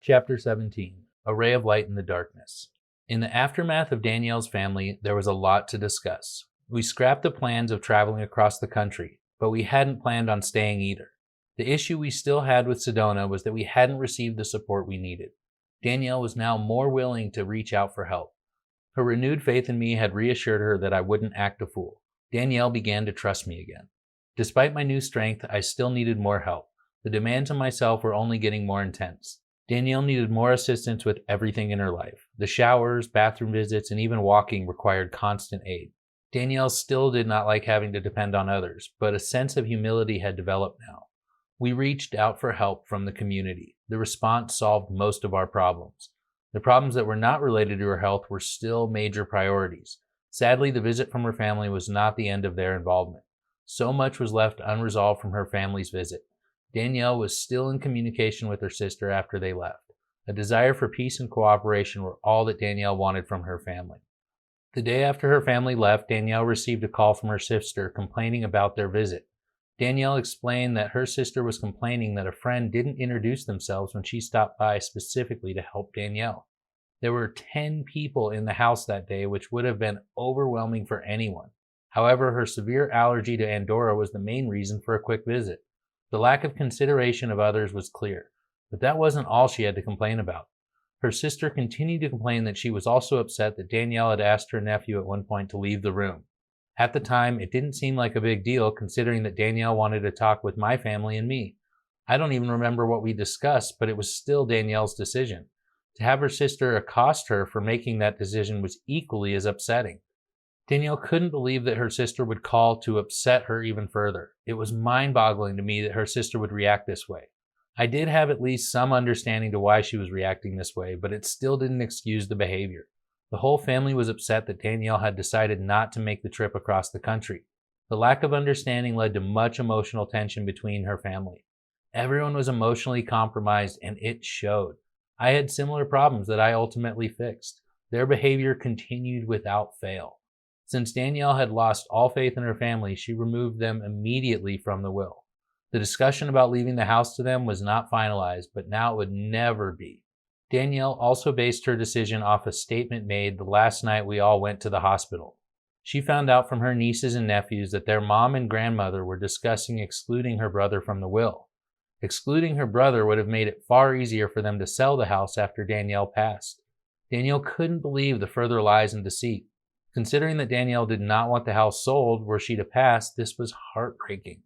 Chapter 17. A Ray of Light in the Darkness. In the aftermath of Danielle's family, there was a lot to discuss. We scrapped the plans of traveling across the country, but we hadn't planned on staying either. The issue we still had with Sedona was that we hadn't received the support we needed. Danielle was now more willing to reach out for help. Her renewed faith in me had reassured her that I wouldn't act a fool. Danielle began to trust me again. Despite my new strength, I still needed more help. The demands on myself were only getting more intense. Danielle needed more assistance with everything in her life. The showers, bathroom visits, and even walking required constant aid. Danielle still did not like having to depend on others, but a sense of humility had developed now. We reached out for help from the community. The response solved most of our problems. The problems that were not related to her health were still major priorities. Sadly, the visit from her family was not the end of their involvement. So much was left unresolved from her family's visit. Danielle was still in communication with her sister after they left. A desire for peace and cooperation were all that Danielle wanted from her family. The day after her family left, Danielle received a call from her sister complaining about their visit. Danielle explained that her sister was complaining that a friend didn't introduce themselves when she stopped by specifically to help Danielle. There were 10 people in the house that day, which would have been overwhelming for anyone. However, her severe allergy to Andorra was the main reason for a quick visit. The lack of consideration of others was clear, but that wasn't all she had to complain about. Her sister continued to complain that she was also upset that Danielle had asked her nephew at one point to leave the room. At the time, it didn't seem like a big deal considering that Danielle wanted to talk with my family and me. I don't even remember what we discussed, but it was still Danielle's decision. To have her sister accost her for making that decision was equally as upsetting. Danielle couldn't believe that her sister would call to upset her even further. It was mind-boggling to me that her sister would react this way. I did have at least some understanding to why she was reacting this way, but it still didn't excuse the behavior. The whole family was upset that Danielle had decided not to make the trip across the country. The lack of understanding led to much emotional tension between her family. Everyone was emotionally compromised, and it showed. I had similar problems that I ultimately fixed. Their behavior continued without fail. Since Danielle had lost all faith in her family, she removed them immediately from the will. The discussion about leaving the house to them was not finalized, but now it would never be. Danielle also based her decision off a statement made the last night we all went to the hospital. She found out from her nieces and nephews that their mom and grandmother were discussing excluding her brother from the will. Excluding her brother would have made it far easier for them to sell the house after Danielle passed. Danielle couldn't believe the further lies and deceit. Considering that Danielle did not want the house sold were she to pass, this was heartbreaking.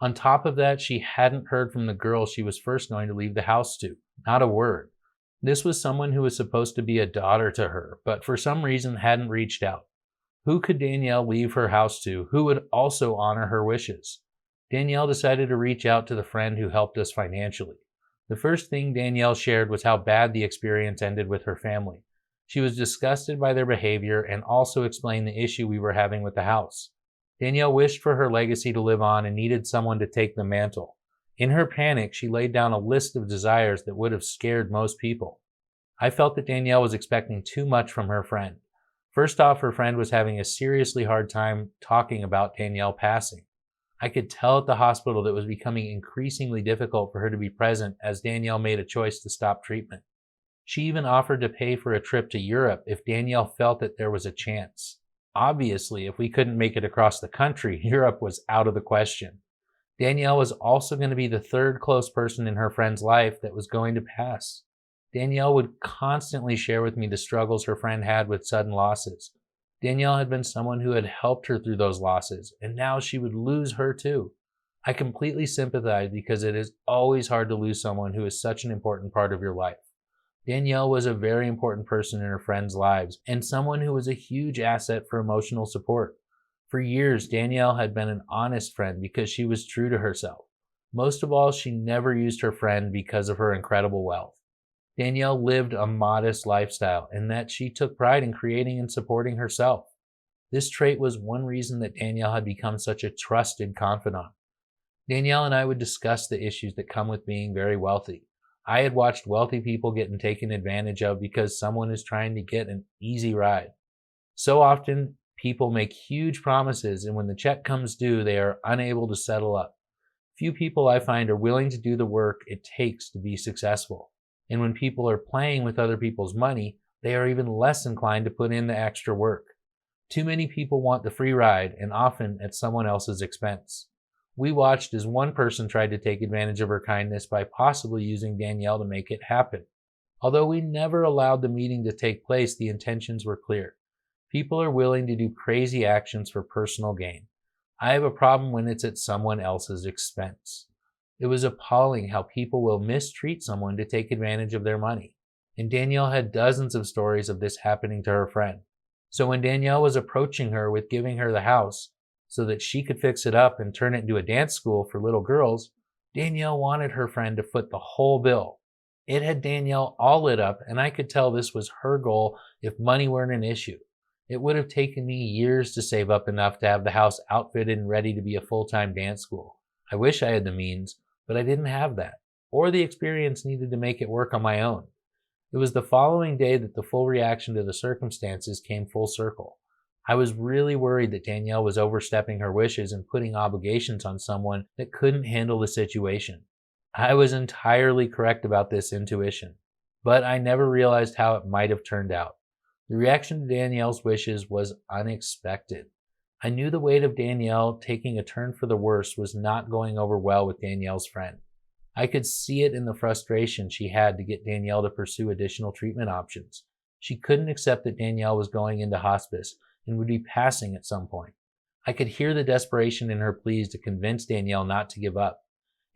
On top of that, she hadn't heard from the girl she was first going to leave the house to. Not a word. This was someone who was supposed to be a daughter to her, but for some reason hadn't reached out. Who could Danielle leave her house to? Who would also honor her wishes? Danielle decided to reach out to the friend who helped us financially. The first thing Danielle shared was how bad the experience ended with her family. She was disgusted by their behavior and also explained the issue we were having with the house. Danielle wished for her legacy to live on and needed someone to take the mantle. In her panic, she laid down a list of desires that would have scared most people. I felt that Danielle was expecting too much from her friend. First off, her friend was having a seriously hard time talking about Danielle passing. I could tell at the hospital that it was becoming increasingly difficult for her to be present as Danielle made a choice to stop treatment. She even offered to pay for a trip to Europe if Danielle felt that there was a chance. Obviously, if we couldn't make it across the country, Europe was out of the question. Danielle was also going to be the third close person in her friend's life that was going to pass. Danielle would constantly share with me the struggles her friend had with sudden losses. Danielle had been someone who had helped her through those losses, and now she would lose her too. I completely sympathize because it is always hard to lose someone who is such an important part of your life. Danielle was a very important person in her friends' lives and someone who was a huge asset for emotional support. For years, Danielle had been an honest friend because she was true to herself. Most of all, she never used her friend because of her incredible wealth. Danielle lived a modest lifestyle in that she took pride in creating and supporting herself. This trait was one reason that Danielle had become such a trusted confidant. Danielle and I would discuss the issues that come with being very wealthy. I had watched wealthy people getting taken advantage of because someone is trying to get an easy ride. So often, people make huge promises, and when the check comes due, they are unable to settle up. Few people I find are willing to do the work it takes to be successful. And when people are playing with other people's money, they are even less inclined to put in the extra work. Too many people want the free ride, and often at someone else's expense. We watched as one person tried to take advantage of her kindness by possibly using Danielle to make it happen. Although we never allowed the meeting to take place, the intentions were clear. People are willing to do crazy actions for personal gain. I have a problem when it's at someone else's expense. It was appalling how people will mistreat someone to take advantage of their money. And Danielle had dozens of stories of this happening to her friend. So when Danielle was approaching her with giving her the house so that she could fix it up and turn it into a dance school for little girls, Danielle wanted her friend to foot the whole bill. It had Danielle all lit up, and I could tell this was her goal if money weren't an issue. It would have taken me years to save up enough to have the house outfitted and ready to be a full-time dance school. I wish I had the means, but I didn't have that, or the experience needed to make it work on my own. It was the following day that the full reaction to the circumstances came full circle. I was really worried that Danielle was overstepping her wishes and putting obligations on someone that couldn't handle the situation. I was entirely correct about this intuition, but I never realized how it might have turned out. The reaction to Danielle's wishes was unexpected. I knew the weight of Danielle taking a turn for the worse was not going over well with Danielle's friend. I could see it in the frustration she had to get Danielle to pursue additional treatment options. She couldn't accept that Danielle was going into hospice and would be passing at some point. I could hear the desperation in her pleas to convince Danielle not to give up.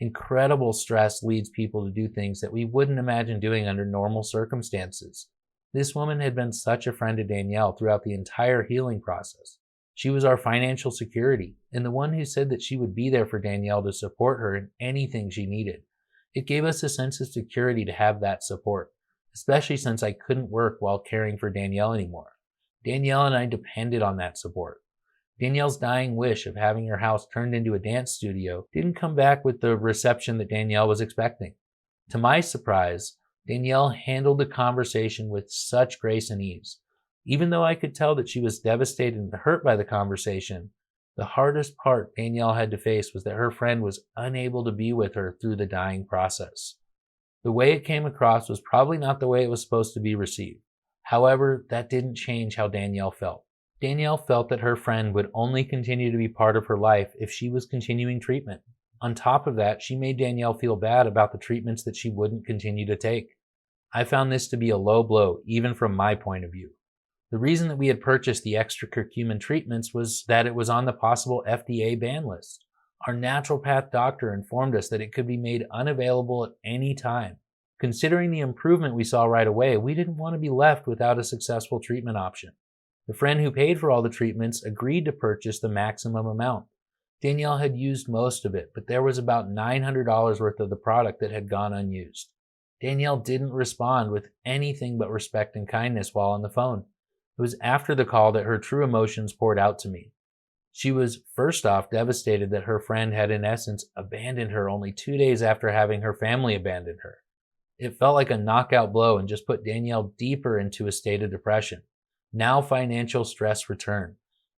Incredible stress leads people to do things that we wouldn't imagine doing under normal circumstances. This woman had been such a friend to Danielle throughout the entire healing process. She was our financial security, and the one who said that she would be there for Danielle to support her in anything she needed. It gave us a sense of security to have that support, especially since I couldn't work while caring for Danielle anymore. Danielle and I depended on that support. Danielle's dying wish of having her house turned into a dance studio didn't come back with the reception that Danielle was expecting. To my surprise, Danielle handled the conversation with such grace and ease. Even though I could tell that she was devastated and hurt by the conversation, the hardest part Danielle had to face was that her friend was unable to be with her through the dying process. The way it came across was probably not the way it was supposed to be received. However, that didn't change how Danielle felt. Danielle felt that her friend would only continue to be part of her life if she was continuing treatment. On top of that, she made Danielle feel bad about the treatments that she wouldn't continue to take. I found this to be a low blow, even from my point of view. The reason that we had purchased the extracurcumin treatments was that it was on the possible FDA ban list. Our naturopath doctor informed us that it could be made unavailable at any time. Considering the improvement we saw right away, we didn't want to be left without a successful treatment option. The friend who paid for all the treatments agreed to purchase the maximum amount. Danielle had used most of it, but there was about $900 worth of the product that had gone unused. Danielle didn't respond with anything but respect and kindness while on the phone. It was after the call that her true emotions poured out to me. She was first off devastated that her friend had in essence abandoned her only 2 days after having her family abandon her. It felt like a knockout blow and just put Danielle deeper into a state of depression. Now financial stress returned.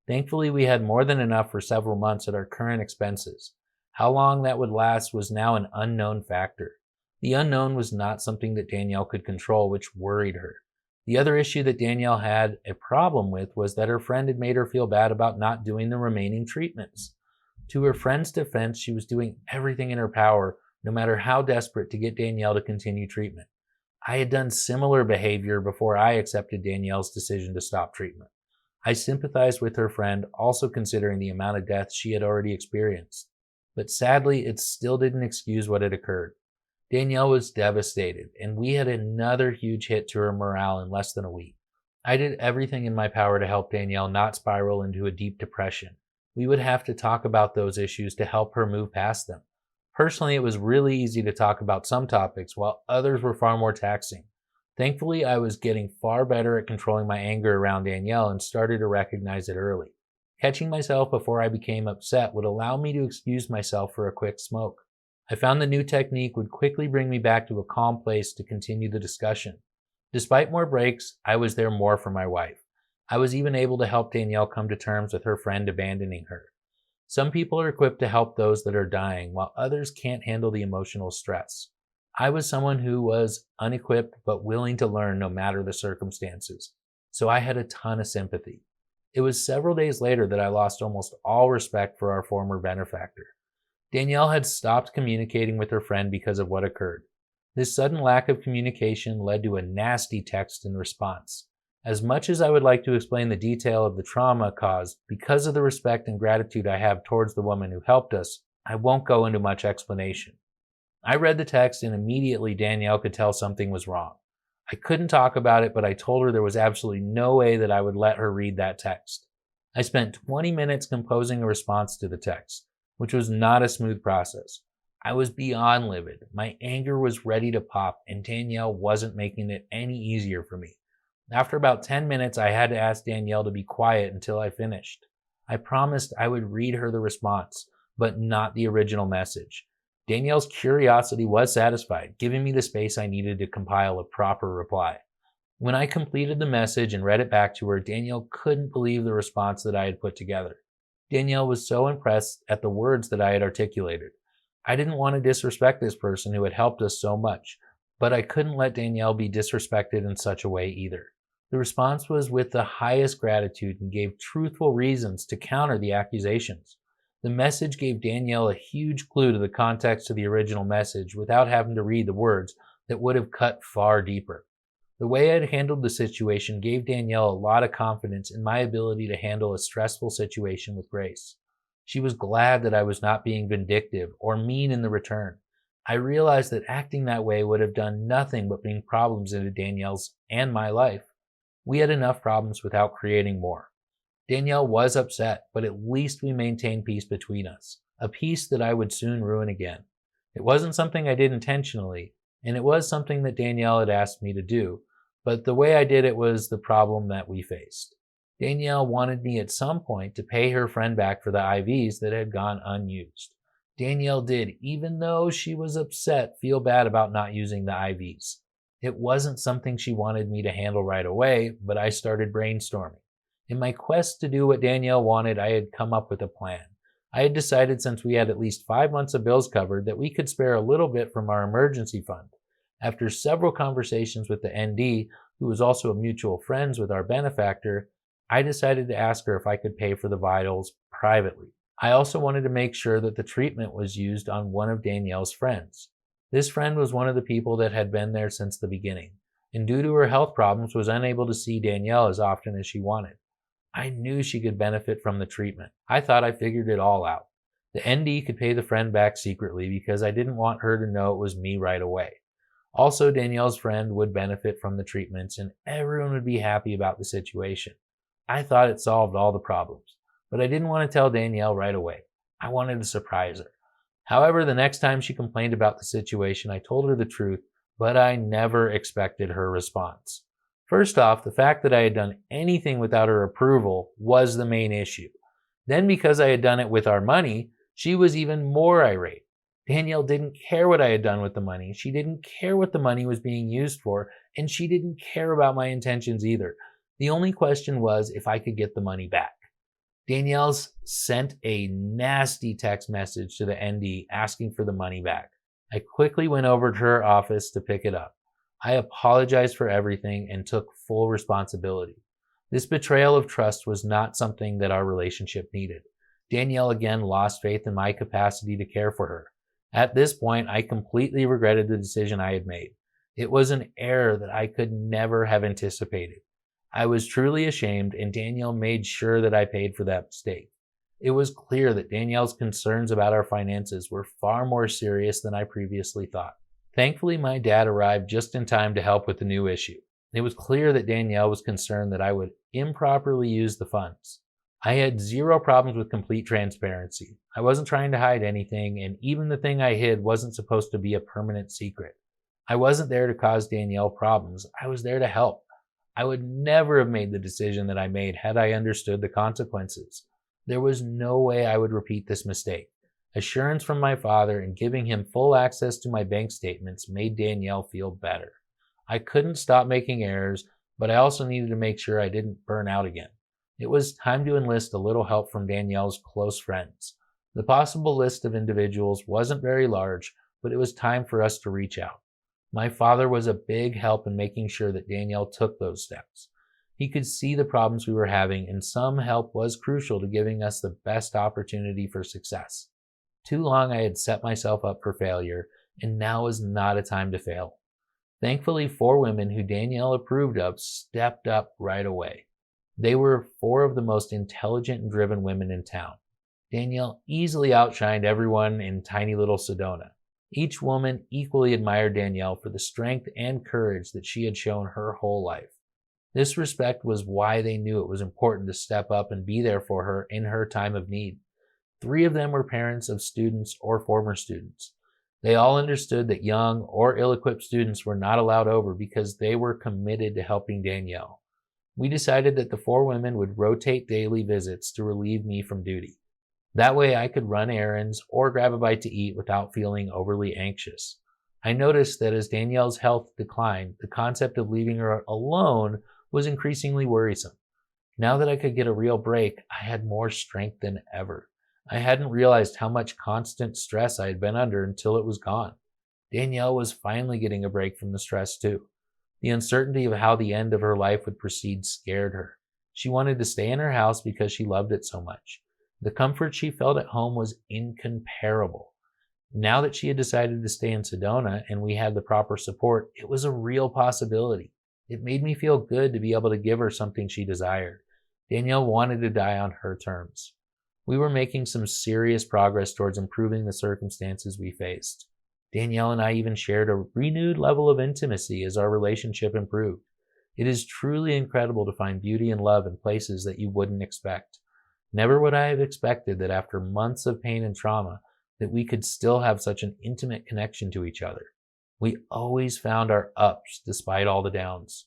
Thankfully, we had more than enough for several months at our current expenses. How long that would last was now an unknown factor. The unknown was not something that Danielle could control, which worried her. The other issue that Danielle had a problem with was that her friend had made her feel bad about not doing the remaining treatments. To her friend's defense, she was doing everything in her power, no matter how desperate, to get Danielle to continue treatment. I had done similar behavior before I accepted Danielle's decision to stop treatment. I sympathized with her friend, also considering the amount of death she had already experienced. But sadly, it still didn't excuse what had occurred. Danielle was devastated, and we had another huge hit to her morale in less than a week. I did everything in my power to help Danielle not spiral into a deep depression. We would have to talk about those issues to help her move past them. Personally, it was really easy to talk about some topics, while others were far more taxing. Thankfully, I was getting far better at controlling my anger around Danielle and started to recognize it early. Catching myself before I became upset would allow me to excuse myself for a quick smoke. I found the new technique would quickly bring me back to a calm place to continue the discussion. Despite more breaks, I was there more for my wife. I was even able to help Danielle come to terms with her friend abandoning her. Some people are equipped to help those that are dying, while others can't handle the emotional stress. I was someone who was unequipped but willing to learn no matter the circumstances, so I had a ton of sympathy. It was several days later that I lost almost all respect for our former benefactor. Danielle had stopped communicating with her friend because of what occurred. This sudden lack of communication led to a nasty text in response. As much as I would like to explain the detail of the trauma caused because of the respect and gratitude I have towards the woman who helped us, I won't go into much explanation. I read the text and immediately Danielle could tell something was wrong. I couldn't talk about it, but I told her there was absolutely no way that I would let her read that text. I spent 20 minutes composing a response to the text, which was not a smooth process. I was beyond livid. My anger was ready to pop, and Danielle wasn't making it any easier for me. After about 10 minutes, I had to ask Danielle to be quiet until I finished. I promised I would read her the response, but not the original message. Danielle's curiosity was satisfied, giving me the space I needed to compile a proper reply. When I completed the message and read it back to her, Danielle couldn't believe the response that I had put together. Danielle was so impressed at the words that I had articulated. I didn't want to disrespect this person who had helped us so much, but I couldn't let Danielle be disrespected in such a way either. The response was with the highest gratitude and gave truthful reasons to counter the accusations. The message gave Danielle a huge clue to the context of the original message without having to read the words that would have cut far deeper. The way I'd handled the situation gave Danielle a lot of confidence in my ability to handle a stressful situation with grace. She was glad that I was not being vindictive or mean in the return. I realized that acting that way would have done nothing but bring problems into Danielle's and my life. We had enough problems without creating more. Danielle was upset, but at least we maintained peace between us, a peace that I would soon ruin again. It wasn't something I did intentionally, and it was something that Danielle had asked me to do, but the way I did it was the problem that we faced. Danielle wanted me at some point to pay her friend back for the IVs that had gone unused. Danielle did, even though she was upset, feel bad about not using the IVs. It wasn't something she wanted me to handle right away, but I started brainstorming. In my quest to do what Danielle wanted, I had come up with a plan. I had decided since we had at least 5 months of bills covered that we could spare a little bit from our emergency fund. After several conversations with the ND, who was also a mutual friend with our benefactor, I decided to ask her if I could pay for the vitals privately. I also wanted to make sure that the treatment was used on one of Danielle's friends. This friend was one of the people that had been there since the beginning, and due to her health problems was unable to see Danielle as often as she wanted. I knew she could benefit from the treatment. I thought I figured it all out. The ND could pay the friend back secretly because I didn't want her to know it was me right away. Also, Danielle's friend would benefit from the treatments and everyone would be happy about the situation. I thought it solved all the problems, but I didn't want to tell Danielle right away. I wanted to surprise her. However, the next time she complained about the situation, I told her the truth, but I never expected her response. First off, the fact that I had done anything without her approval was the main issue. Then because I had done it with our money, she was even more irate. Danielle didn't care what I had done with the money. She didn't care what the money was being used for, and she didn't care about my intentions either. The only question was if I could get the money back. Danielle's sent a nasty text message to the ND asking for the money back. I quickly went over to her office to pick it up. I apologized for everything and took full responsibility. This betrayal of trust was not something that our relationship needed. Danielle again lost faith in my capacity to care for her. At this point, I completely regretted the decision I had made. It was an error that I could never have anticipated. I was truly ashamed, and Danielle made sure that I paid for that mistake. It was clear that Danielle's concerns about our finances were far more serious than I previously thought. Thankfully, my dad arrived just in time to help with the new issue. It was clear that Danielle was concerned that I would improperly use the funds. I had zero problems with complete transparency. I wasn't trying to hide anything, and even the thing I hid wasn't supposed to be a permanent secret. I wasn't there to cause Danielle problems. I was there to help. I would never have made the decision that I made had I understood the consequences. There was no way I would repeat this mistake. Assurance from my father and giving him full access to my bank statements made Danielle feel better. I couldn't stop making errors, but I also needed to make sure I didn't burn out again. It was time to enlist a little help from Danielle's close friends. The possible list of individuals wasn't very large, but it was time for us to reach out. My father was a big help in making sure that Danielle took those steps. He could see the problems we were having, and some help was crucial to giving us the best opportunity for success. Too long I had set myself up for failure, and now is not a time to fail. Thankfully, 4 women who Danielle approved of stepped up right away. They were 4 of the most intelligent and driven women in town. Danielle easily outshined everyone in tiny little Sedona. Each woman equally admired Danielle for the strength and courage that she had shown her whole life. This respect was why they knew it was important to step up and be there for her in her time of need. 3 of them were parents of students or former students. They all understood that young or ill-equipped students were not allowed over because they were committed to helping Danielle. We decided that the 4 women would rotate daily visits to relieve me from duty. That way I could run errands or grab a bite to eat without feeling overly anxious. I noticed that as Danielle's health declined, the concept of leaving her alone was increasingly worrisome. Now that I could get a real break, I had more strength than ever. I hadn't realized how much constant stress I had been under until it was gone. Danielle was finally getting a break from the stress too. The uncertainty of how the end of her life would proceed scared her. She wanted to stay in her house because she loved it so much. The comfort she felt at home was incomparable. Now that she had decided to stay in Sedona and we had the proper support, it was a real possibility. It made me feel good to be able to give her something she desired. Danielle wanted to die on her terms. We were making some serious progress towards improving the circumstances we faced. Danielle and I even shared a renewed level of intimacy as our relationship improved. It is truly incredible to find beauty and love in places that you wouldn't expect. Never would I have expected that after months of pain and trauma, that we could still have such an intimate connection to each other. We always found our ups despite all the downs.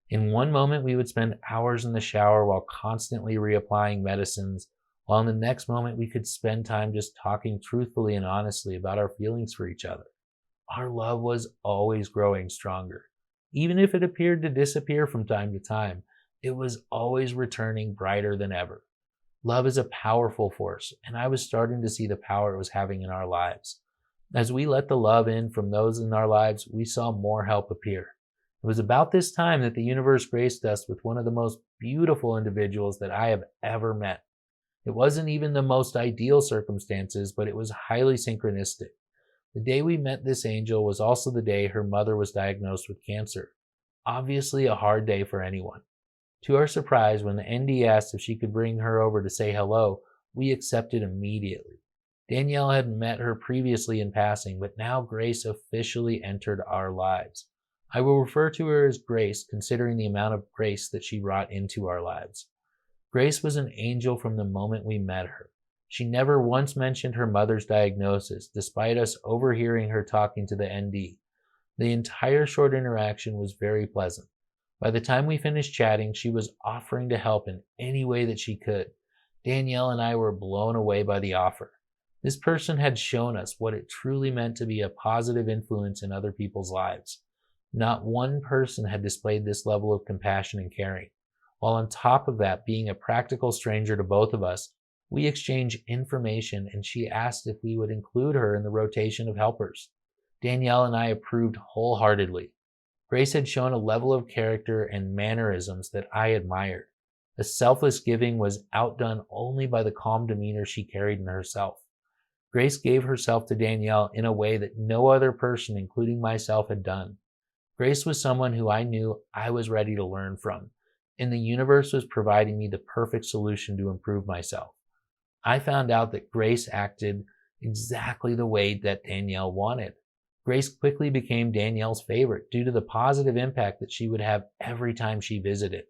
In one moment, we would spend hours in the shower while constantly reapplying medicines, while in the next moment, we could spend time just talking truthfully and honestly about our feelings for each other. Our love was always growing stronger. Even if it appeared to disappear from time to time, it was always returning brighter than ever. Love is a powerful force, and I was starting to see the power it was having in our lives. As we let the love in from those in our lives, we saw more help appear. It was about this time that the universe graced us with one of the most beautiful individuals that I have ever met. It wasn't even the most ideal circumstances, but it was highly synchronistic. The day we met this angel was also the day her mother was diagnosed with cancer. Obviously a hard day for anyone. To our surprise, when the ND asked if she could bring her over to say hello, we accepted immediately. Danielle had met her previously in passing, but now Grace officially entered our lives. I will refer to her as Grace, considering the amount of grace that she brought into our lives. Grace was an angel from the moment we met her. She never once mentioned her mother's diagnosis, despite us overhearing her talking to the ND. The entire short interaction was very pleasant. By the time we finished chatting, she was offering to help in any way that she could. Danielle and I were blown away by the offer. This person had shown us what it truly meant to be a positive influence in other people's lives. Not one person had displayed this level of compassion and caring. While on top of that, being a practical stranger to both of us, we exchanged information and she asked if we would include her in the rotation of helpers. Danielle and I approved wholeheartedly. Grace had shown a level of character and mannerisms that I admired. The selfless giving was outdone only by the calm demeanor she carried in herself. Grace gave herself to Danielle in a way that no other person, including myself, had done. Grace was someone who I knew I was ready to learn from, and the universe was providing me the perfect solution to improve myself. I found out that Grace acted exactly the way that Danielle wanted. Grace quickly became Danielle's favorite due to the positive impact that she would have every time she visited.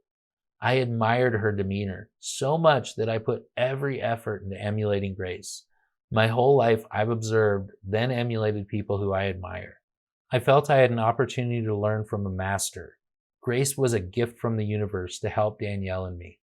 I admired her demeanor so much that I put every effort into emulating Grace. My whole life, I've observed, then emulated people who I admire. I felt I had an opportunity to learn from a master. Grace was a gift from the universe to help Danielle and me.